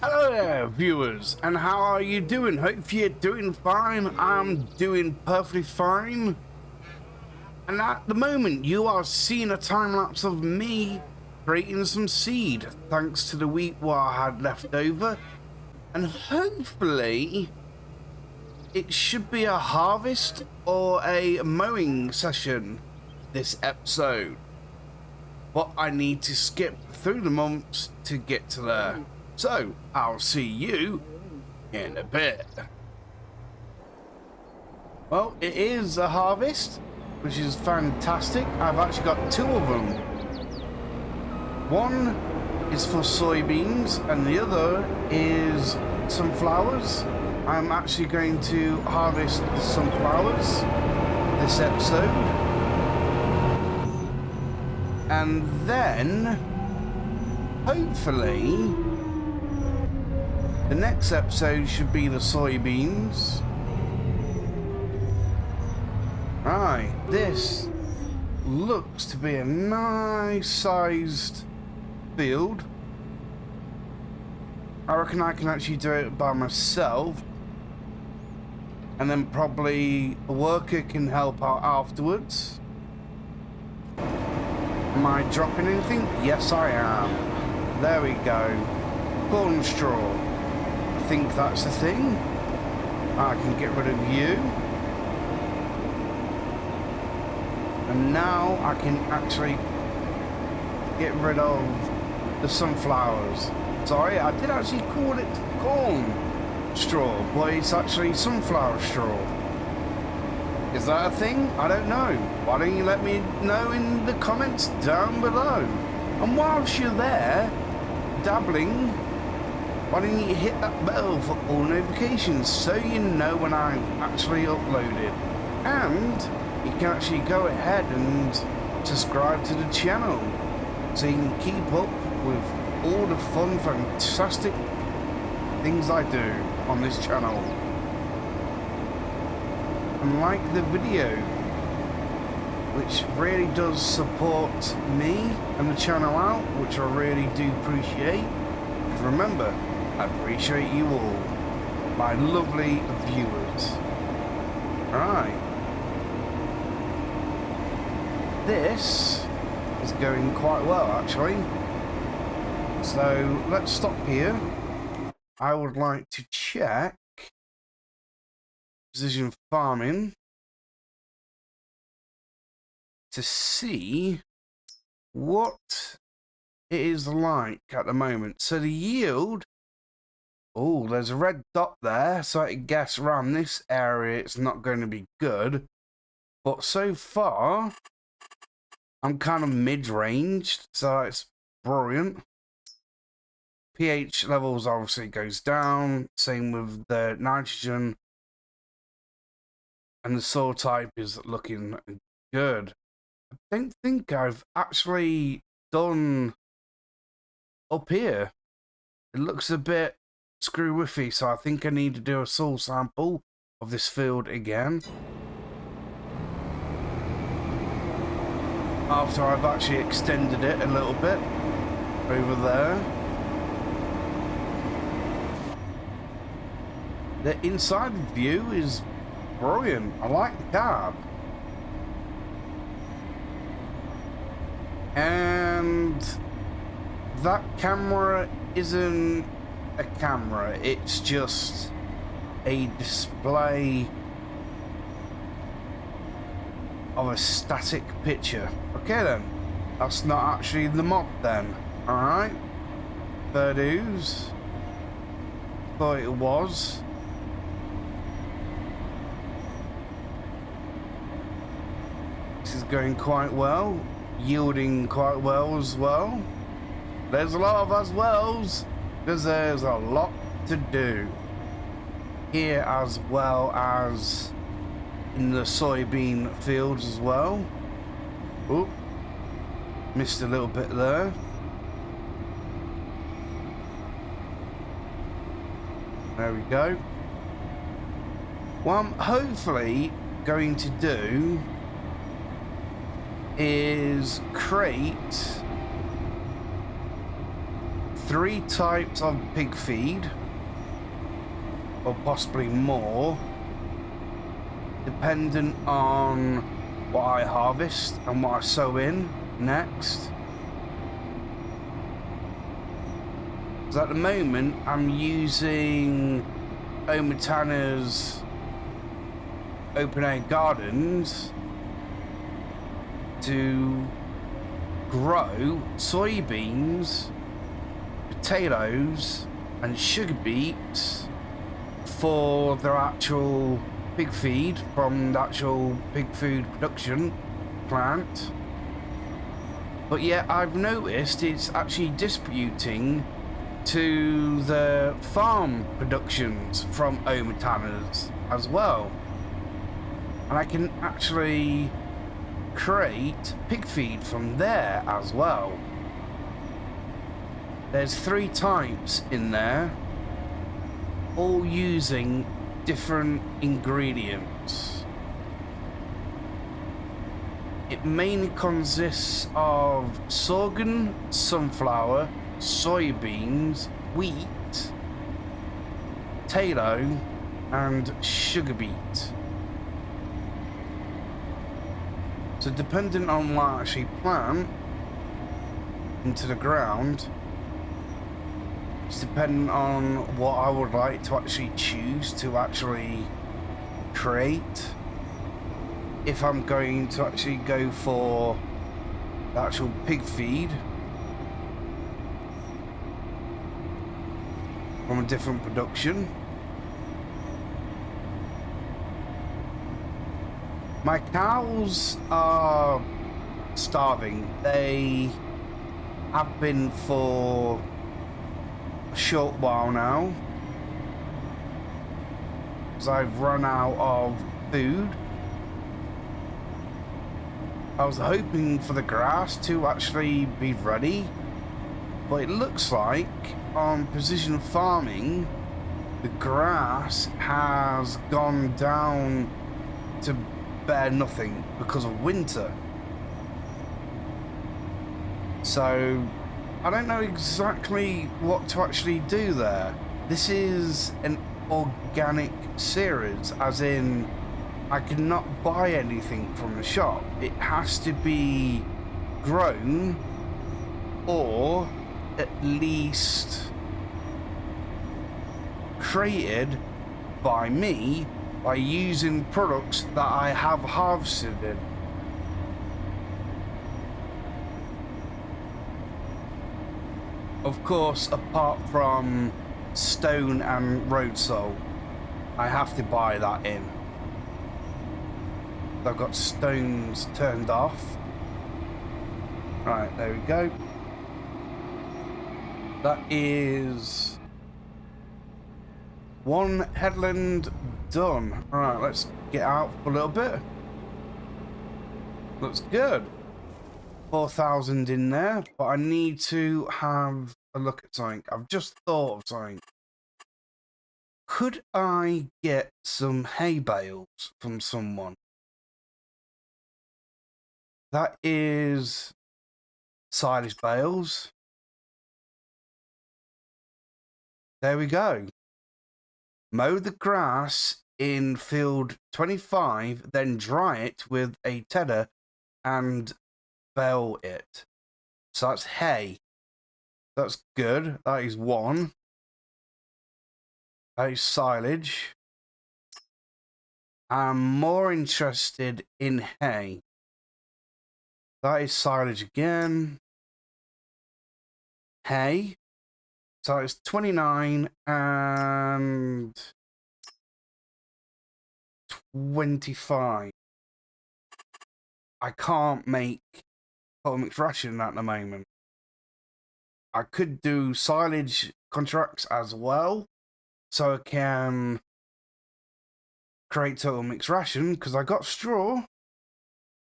Hello there, viewers, and how are you doing? Hope you're doing fine. I'm doing perfectly fine. And at the moment, you are seeing a time lapse of me creating some seed, thanks to the wheat what I had left over. And hopefully, it should be a harvest or a mowing session this episode. But I need to skip through the months to get to there. So, I'll see you in a bit. Well, it is a harvest, which is fantastic. I've actually got two of them. One is for soybeans and the other is sunflowers. I'm actually going to harvest the sunflowers this episode. And then, hopefully, the next episode should be the soybeans. Right, this looks to be a nice sized field. I reckon I can actually do it by myself. And then probably a worker can help out afterwards. Am I dropping anything? Yes, I am. There we go. Corn straw. I think that's the thing. I can get rid of you. And now I can actually get rid of the sunflowers. Sorry, I did actually call it corn straw, but it's actually sunflower straw. Is that a thing? I don't know. Why don't you let me know in the comments down below? And whilst you're there, dabbling, why don't you hit that bell for all notifications so you know when I've actually uploaded. And you can actually go ahead and subscribe to the channel so you can keep up with all the fun, fantastic things I do on this channel. And like the video, which really does support me and the channel out, which I really do appreciate. Because remember, I appreciate you all, my lovely viewers. Alright. This is going quite well, actually. So let's stop here. I would like to check precision farming to see what it is like at the moment. So the yield, oh, there's a red dot there, so I guess around this area it's not going to be good. But so far, I'm kind of mid-ranged, so it's brilliant. pH levels obviously goes down, same with the nitrogen. And the soil type is looking good. I don't think I've actually done up here. It looks a bit screw-whiffy, so I think I need to do a soil sample of this field again. After I've actually extended it a little bit over there. The inside view is brilliant. I like the cab. And that camera isn't a camera, it's just a display of a static picture. Okay then, that's not actually the mod then. Alright, fair dues. Thought it was. This is going quite well, yielding quite well as well. There's a lot of as wells, because there's a lot to do here as well as in the soybean fields as well. Oh, missed a little bit there. There we go. What I'm hopefully going to do is create 3 types of pig feed, or possibly more, dependent on what I harvest and what I sow in next. So at the moment, I'm using Omatana's open air gardens to grow soybeans, potatoes, and sugar beets for their actual pig feed from the actual pig food production plant. But yet I've noticed it's actually disputing to the farm productions from Omatana's as well. And I can actually create pig feed from there as well. There's 3 types in there, all using different ingredients. It mainly consists of sorghum, sunflower, soybeans, wheat, potato, and sugar beet. So depending on what I actually plant into the ground, it's depending on what I would like to actually choose to actually create. If I'm going to actually go for the actual pig feed from a different production. My cows are starving. They have been for a short while now, because I've run out of food. I was hoping for the grass to actually be ready, but it looks like on precision farming, the grass has gone down to bare nothing because of winter. So I don't know exactly what to actually do there. This is an organic series, as in I cannot buy anything from the shop. It has to be grown, or at least created by me by using products that I have harvested. Of course, apart from stone and road salt, I have to buy that in. I've got stones turned off. Right, there we go. That is one headland done. Alright, let's get out for a little bit. Looks good. 4,000 in there, but I need to have a look at something. I've just thought of something. Could I get some hay bales from someone? That is silage bales. There we go. Mow the grass in field 25, then dry it with a tedder and bale it. So that's hay. That's good. That is one. That is silage. I'm more interested in hay. That is silage again. Hay. So it's 29 and 25. I can't make total mixed ration at the moment. I could do silage contracts as well, so I can create total mixed ration, because I got straw.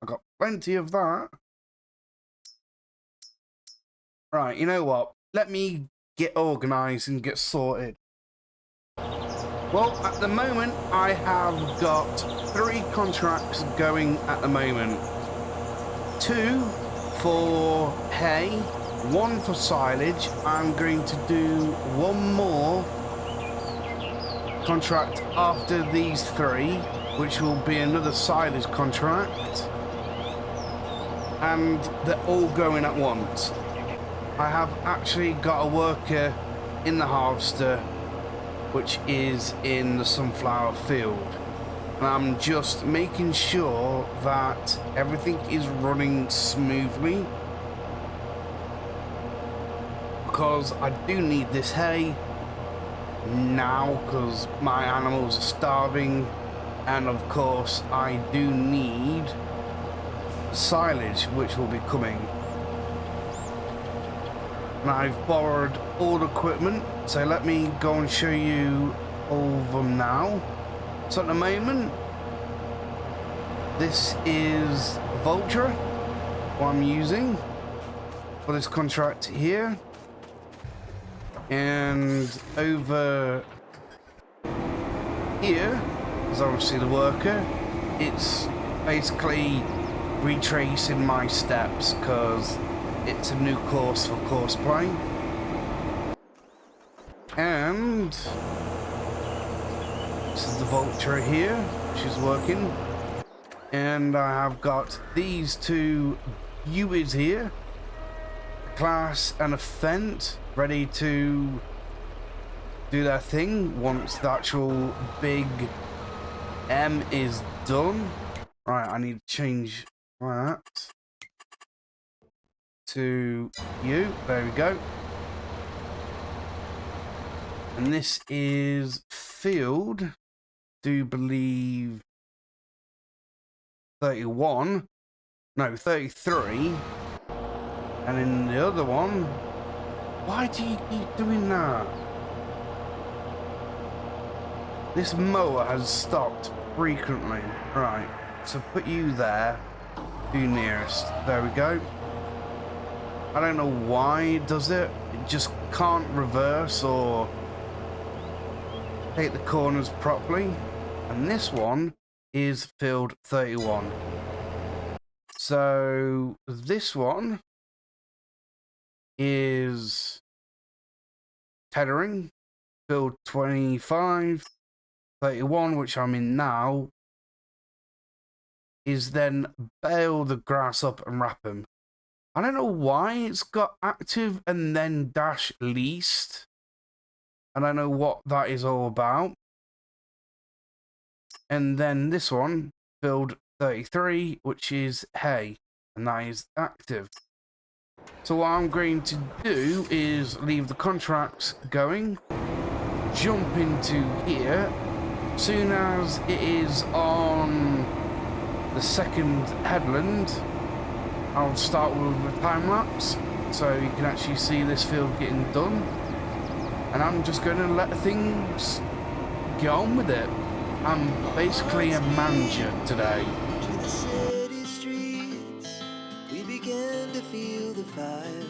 I got plenty of that. Right, you know what? Let me get organised and get sorted. Well, at the moment, I have got 3 contracts going at the moment. 2 for hay, one for silage. I'm going to do one more contract after these 3, which will be another silage contract, and they're all going at once. I have actually got a worker in the harvester, which is in the sunflower field, and I'm just making sure that everything is running smoothly, because I do need this hay now because my animals are starving, and of course I do need silage, which will be coming. And I've borrowed all the equipment, so let me go and show you all of them now. So at the moment, this is Vulture, what I'm using for this contract here. And over here is obviously the worker. It's basically retracing my steps because it's a new course for course play. And this is the Vulture here, which is working. And I have got these 2 Uis here, a Class and a Fent, ready to do their thing once the actual big M is done. Right, I need to change that to you. There we go. And this is field, do believe 31, no 33, and in the other one, why do you keep doing that? This mower has stopped frequently. Right, so put you there, do nearest, there we go. I don't know why it does it. It just can't reverse or take the corners properly. And this one is field 31. So this one is tethering, field 25. 31, which I'm in now, is then bale the grass up and wrap them. I don't know why it's got active and then dash least. I don't know what that is all about. And then this one, field 33, which is hay, and that is active. So what I'm going to do is leave the contracts going, jump into here. Soon as it is on the second headland, I'll start with the time lapse so you can actually see this field getting done, and I'm just going to let things get on with it. I'm basically a manager today. To the city streets, we began to feel the fire.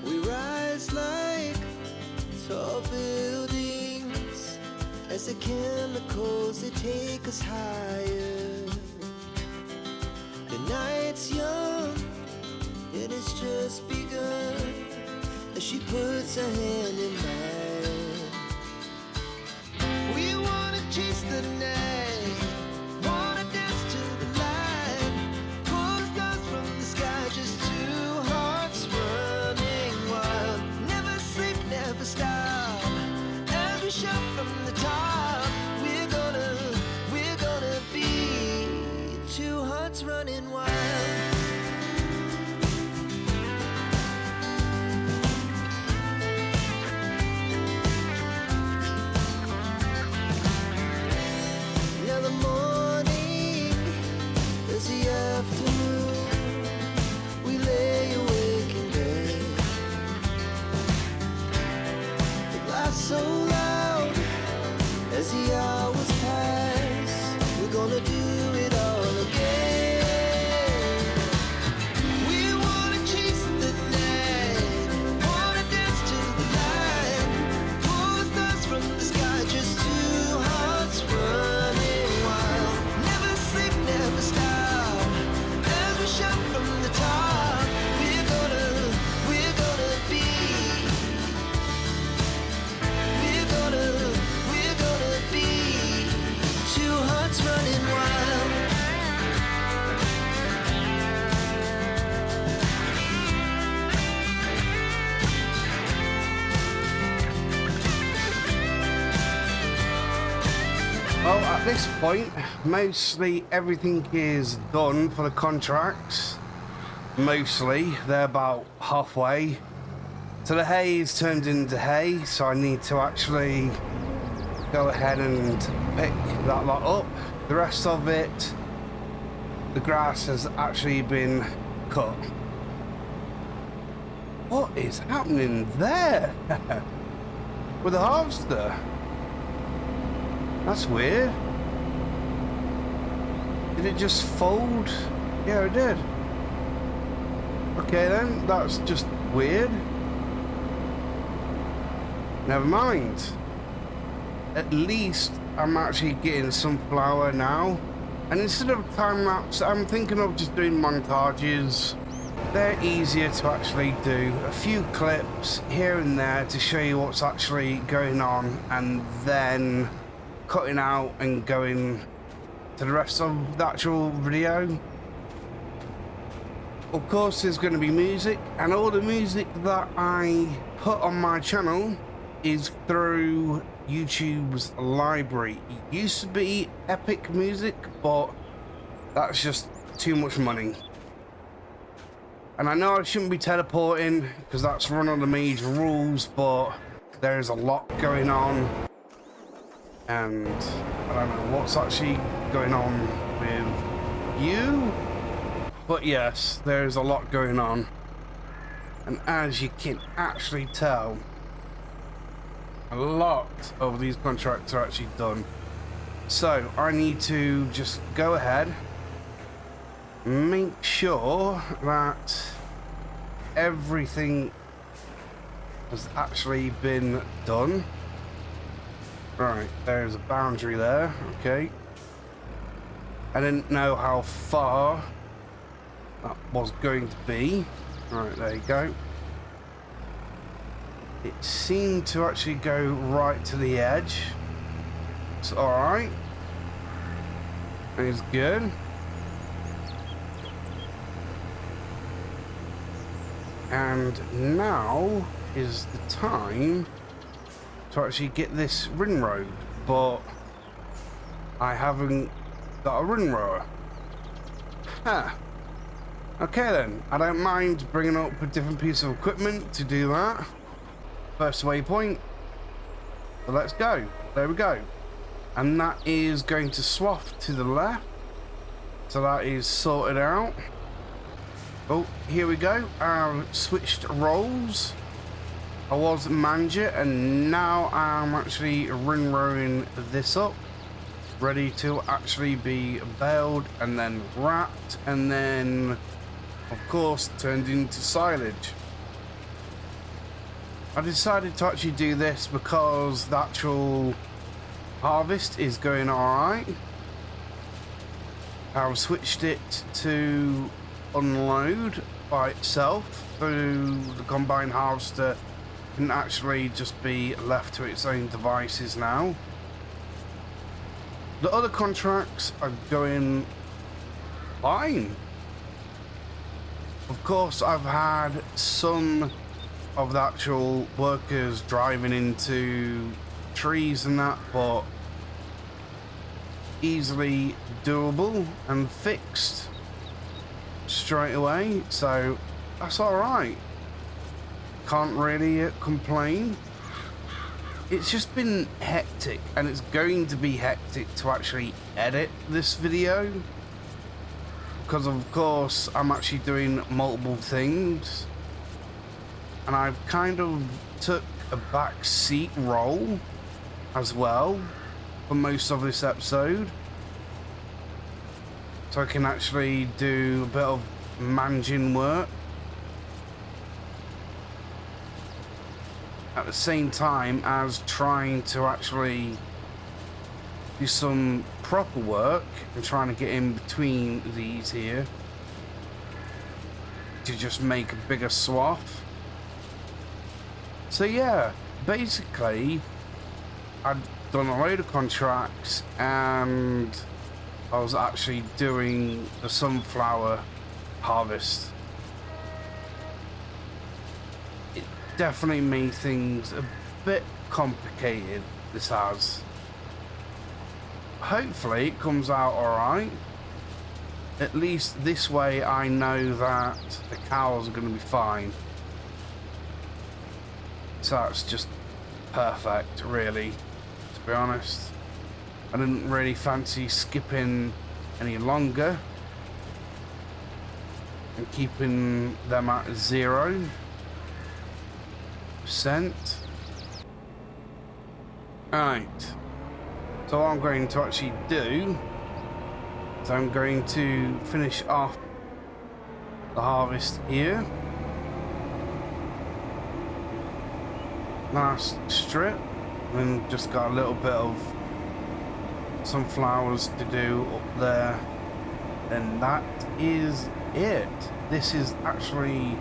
We rise like tall buildings as the chemicals, they take us higher. The night's young, it has just begun as she puts her hand in mine. We wanna chase the night, wanna dance to the light, pull the stars from the sky, just 2 hearts running wild. Never sleep, never stop, as we shout from the top. We're gonna be 2 hearts running wild. Now the morning is the afternoon, we lay awake in bed. The laugh so loud as the hours pass, we're gonna do it all again. We wanna chase the night, wanna dance to the light, pull the stars from the sky, just 2 hearts running wild. Never sleep, never stop, as we shout from the top. at this point, mostly everything is done for the contracts. Mostly, they're about halfway. So the hay is turned into hay, so I need to actually go ahead and pick that lot up. The rest of it, the grass has actually been cut. What is happening there? With the harvester? That's weird. Did it just fold? Yeah, it did. Okay then, that's just weird. Never mind. At least I'm actually getting some flour now. And instead of time lapse, I'm thinking of just doing montages. They're easier to actually do. A few clips here and there to show you what's actually going on, and then cutting out and going to the rest of the actual video. Of course, there's going to be music, and all the music that I put on my channel is through YouTube's library. It used to be Epic Music, but that's just too much money. And I know I shouldn't be teleporting because that's one of the major rules, but there's a lot going on, and I don't know what's actually going on with you, but yes, there's a lot going on. And as you can actually tell, a lot of these contracts are actually done. So I need to just go ahead, make sure that everything has actually been done. Right, there's a boundary there. Okay, I didn't know how far that was going to be. Right, there you go. It seemed to actually go right to the edge. It's alright. It's good. And now is the time to actually get this ring road, but I haven't got a ring rower. Huh. Okay then, I don't mind bringing up a different piece of equipment to do that. First waypoint. So let's go. There we go. And that is going to swath to the left. So that is sorted out. Oh, here we go. I've switched roles. I was manager and now I'm actually ring rowing this up. Ready to actually be baled and then wrapped and then, of course, turned into silage. I decided to actually do this because the actual harvest is going alright. I've switched it to unload by itself, so the combine harvester can actually just be left to its own devices now. The other contracts are going fine. Of course, I've had some of the actual workers driving into trees and that, but easily doable and fixed straight away, so that's alright. Can't really complain. It's just been hectic, and it's going to be hectic to actually edit this video because of course I'm actually doing multiple things, and I've kind of took a back seat role as well for most of this episode, so I can actually do a bit of managing work at the same time as trying to actually do some proper work and trying to get in between these here to just make a bigger swath. So yeah, basically I'd done a load of contracts and I was actually doing the sunflower harvest. It definitely made things a bit complicated, this has. hopefully it comes out alright. At least this way I know that the cows are going to be fine. So that's just perfect, really, to be honest. I didn't really fancy skipping any longer and keeping them at 0%. Alright, so what I'm going to actually do is I'm going to finish off the harvest here. Last strip, and just got a little bit of sunflowers to do up there, and that is it. This is actually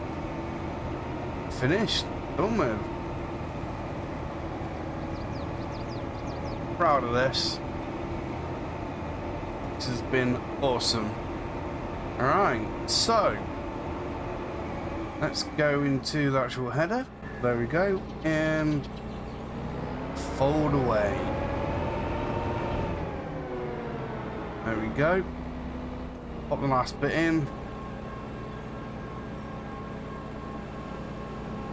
finished, done with. Proud of this. This has been awesome. Alright, so let's go into the actual header. There we go, and fold away. There we go. Pop the last bit in.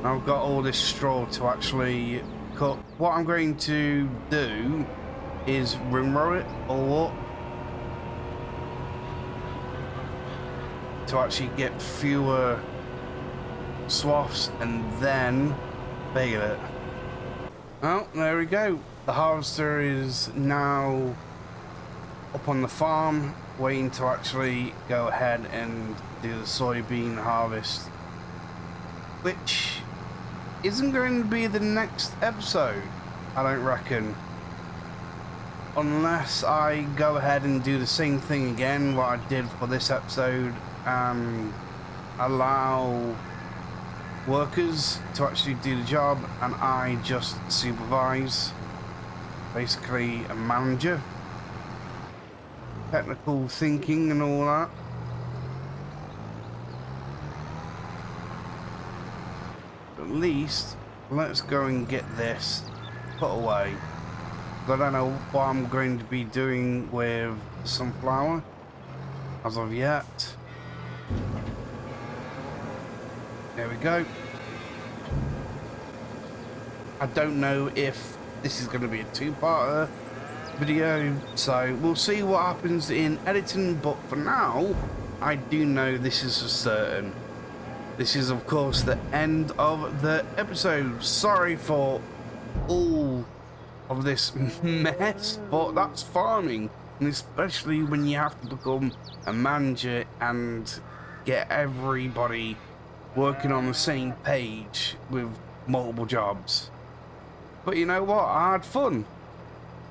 I've got all this straw to actually cut. What I'm going to do is rimrow it all up to actually get fewer swaths and then bale it. Well, there we go. The harvester is now up on the farm waiting to actually go ahead and do the soybean harvest, which isn't going to be the next episode, I don't reckon, unless I go ahead and do the same thing again what I did for this episode and allow workers to actually do the job and I just supervise, basically a manager, technical thinking and all that. At least let's go and get this put away. I don't know what I'm going to be doing with sunflower as of yet. There we go. I don't know if this is going to be a two-parter video, so we'll see what happens in editing, but for now I do know this is for certain. This is of course the end of the episode. Sorry for all of this mess, but that's farming, and especially when you have to become a manager and get everybody working on the same page with multiple jobs. But you know what, I had fun,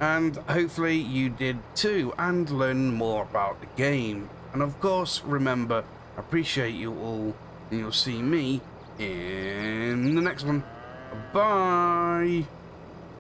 and hopefully you did too, and learn more about the game. And of course, remember, I appreciate you all, and you'll see me in the next one. Bye.